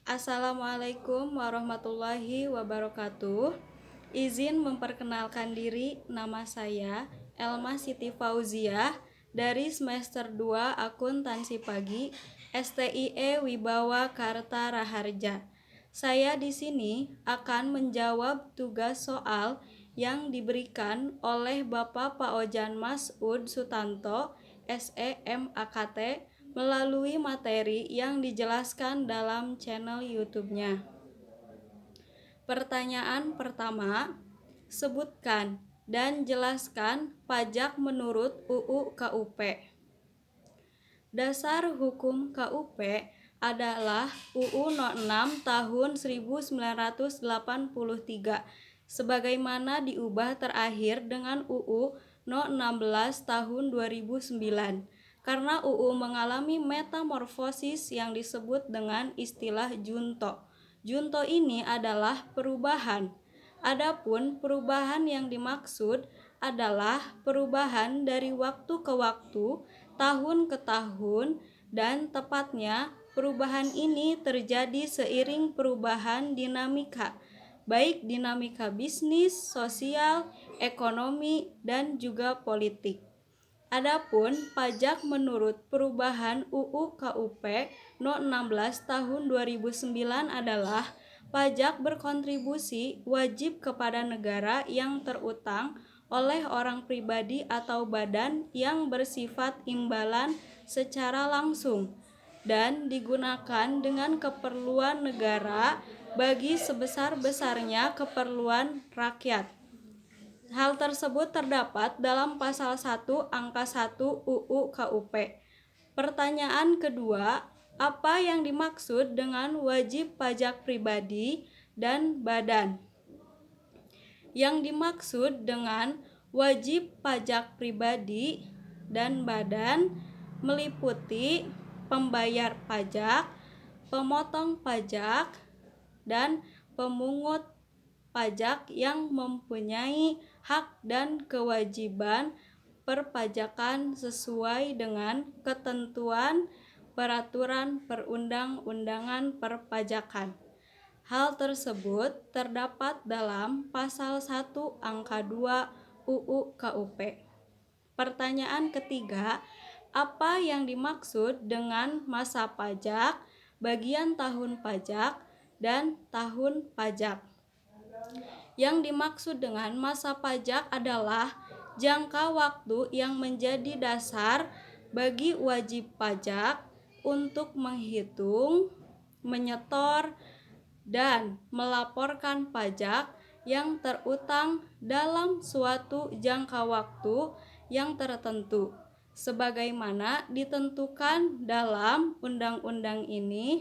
Assalamualaikum warahmatullahi wabarakatuh. Izin memperkenalkan diri, nama saya Elma Siti Fauziah dari semester 2 Akuntansi Pagi STIE Wibawa Karta Raharja. Saya di sini akan menjawab tugas soal yang diberikan oleh Bapak Ojan Masud Sutanto, SEMAKT, melalui materi yang dijelaskan dalam channel YouTube-nya. Pertanyaan pertama, sebutkan dan jelaskan pajak menurut UU KUP. Dasar hukum KUP adalah UU No. 6 tahun 1983 sebagaimana diubah terakhir dengan UU No. 16 tahun 2009. Karena UU mengalami metamorfosis yang disebut dengan istilah junto. Junto ini adalah perubahan. Adapun perubahan yang dimaksud adalah perubahan dari waktu ke waktu, tahun ke tahun, dan tepatnya perubahan ini terjadi seiring perubahan dinamika, baik dinamika bisnis, sosial, ekonomi, dan juga politik. Adapun pajak menurut perubahan UU KUP No. 16 tahun 2009 adalah pajak berkontribusi wajib kepada negara yang terutang oleh orang pribadi atau badan yang bersifat imbalan secara langsung dan digunakan dengan keperluan negara bagi sebesar-besarnya keperluan rakyat. Hal tersebut terdapat dalam pasal 1 angka 1 UU KUP. Pertanyaan kedua, apa yang dimaksud dengan wajib pajak pribadi dan badan? Yang dimaksud dengan wajib pajak pribadi dan badan meliputi pembayar pajak, pemotong pajak, dan pemungut pajak yang mempunyai hak dan kewajiban perpajakan sesuai dengan ketentuan peraturan perundang-undangan perpajakan. Hal tersebut terdapat dalam pasal 1 angka 2 UU KUP. Pertanyaan ketiga, apa yang dimaksud dengan masa pajak, bagian tahun pajak, dan tahun pajak? Yang dimaksud dengan masa pajak adalah jangka waktu yang menjadi dasar bagi wajib pajak untuk menghitung, menyetor, dan melaporkan pajak yang terutang dalam suatu jangka waktu yang tertentu, sebagaimana ditentukan dalam undang-undang ini.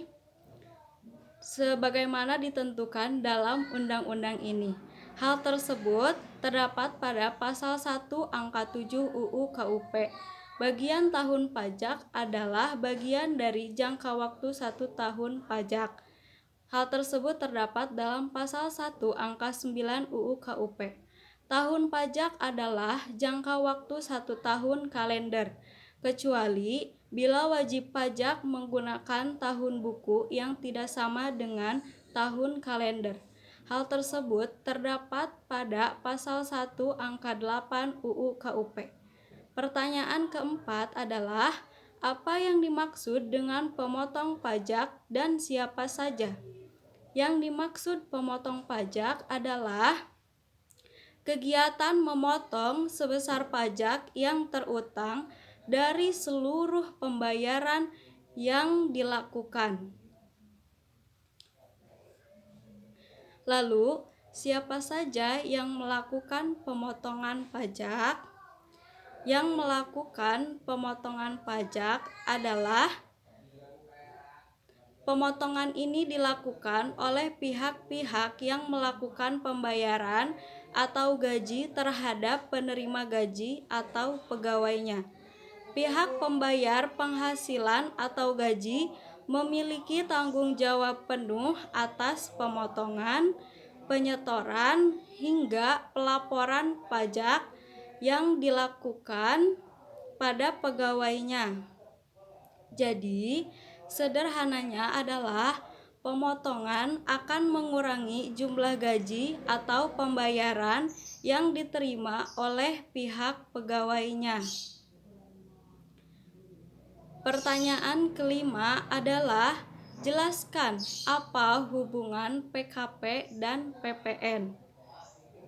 Hal tersebut terdapat pada pasal 1 angka 7 UU KUP. Bagian tahun pajak adalah bagian dari jangka waktu 1 tahun pajak. Hal tersebut terdapat dalam pasal 1 angka 9 UU KUP. Tahun pajak adalah jangka waktu 1 tahun kalender, kecuali bila wajib pajak menggunakan tahun buku yang tidak sama dengan tahun kalender. Hal tersebut terdapat pada pasal 1 angka 8 UU KUP. Pertanyaan keempat adalah, apa yang dimaksud dengan pemotong pajak dan siapa saja? Yang dimaksud pemotong pajak adalah kegiatan memotong sebesar pajak yang terutang dari seluruh pembayaran yang dilakukan. Lalu, siapa saja yang melakukan pemotongan pajak? Yang melakukan pemotongan pajak adalah pemotongan ini dilakukan oleh pihak-pihak yang melakukan pembayaran atau gaji terhadap penerima gaji atau pegawainya. Pihak pembayar penghasilan atau gaji memiliki tanggung jawab penuh atas pemotongan, penyetoran, hingga pelaporan pajak yang dilakukan pada pegawainya. Jadi, Sederhananya adalah pemotongan akan mengurangi jumlah gaji atau pembayaran yang diterima oleh pihak pegawainya. Pertanyaan kelima adalah jelaskan apa hubungan PKP dan PPN.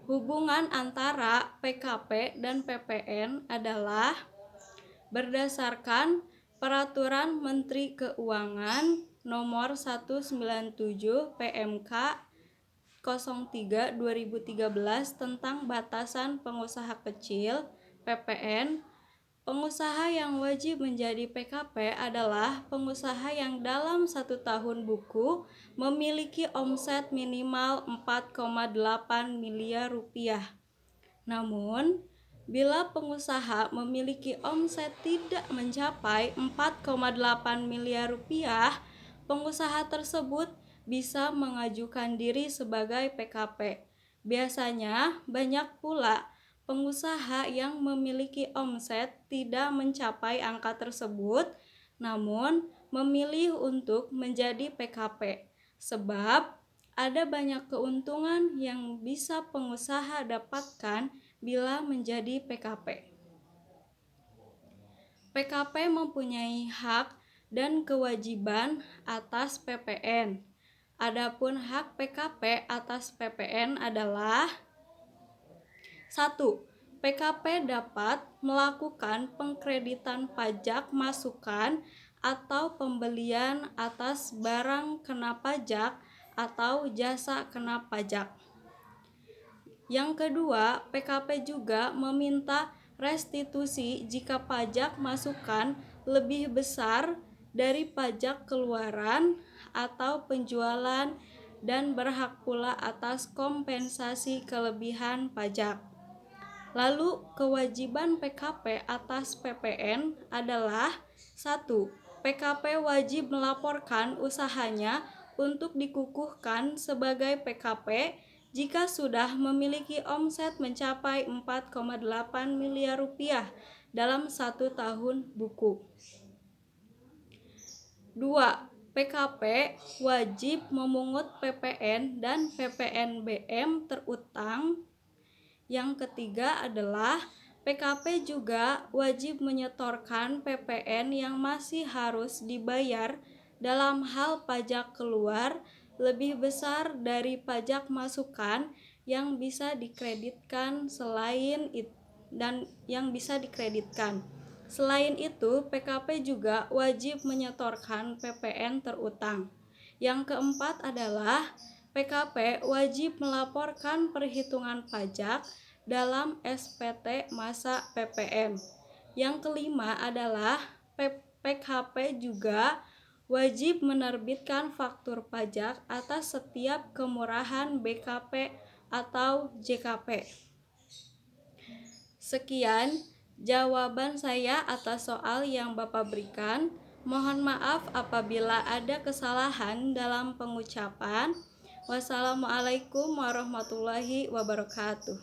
Hubungan antara PKP dan PPN adalah berdasarkan Peraturan Menteri Keuangan Nomor 197 PMK 03/2013 tentang batasan pengusaha kecil (PPN). Pengusaha yang wajib menjadi PKP adalah pengusaha yang dalam 1 tahun buku memiliki omset minimal 4,8 miliar rupiah. Namun, bila pengusaha memiliki omset tidak mencapai 4,8 miliar rupiah, pengusaha tersebut bisa mengajukan diri sebagai PKP. Biasanya banyak pula pengusaha yang memiliki omset tidak mencapai angka tersebut, namun memilih untuk menjadi PKP, sebab ada banyak keuntungan yang bisa pengusaha dapatkan bila menjadi PKP. PKP mempunyai hak dan kewajiban atas PPN. Adapun hak PKP atas PPN adalah 1. PKP dapat melakukan pengkreditan pajak masukan atau pembelian atas barang kena pajak atau jasa kena pajak. Yang kedua, PKP juga meminta restitusi jika pajak masukan lebih besar dari pajak keluaran atau penjualan dan berhak pula atas kompensasi kelebihan pajak. Lalu, kewajiban PKP atas PPN adalah 1. PKP wajib melaporkan usahanya untuk dikukuhkan sebagai PKP jika sudah memiliki omset mencapai 4,8 miliar rupiah dalam 1 tahun buku. 2. PKP wajib memungut PPN dan PPNBM terutang. Yang ketiga adalah PKP juga wajib menyetorkan PPN yang masih harus dibayar dalam hal pajak keluar lebih besar dari pajak masukan yang bisa dikreditkan Selain itu, PKP juga wajib menyetorkan PPN terutang. Yang keempat adalah PKP wajib melaporkan perhitungan pajak dalam SPT masa PPN. Yang kelima adalah PKP juga wajib menerbitkan faktur pajak atas setiap kemurahan BKP atau JKP. Sekian jawaban saya atas soal yang Bapak berikan. Mohon maaf apabila ada kesalahan dalam pengucapan. Wassalamualaikum warahmatullahi wabarakatuh.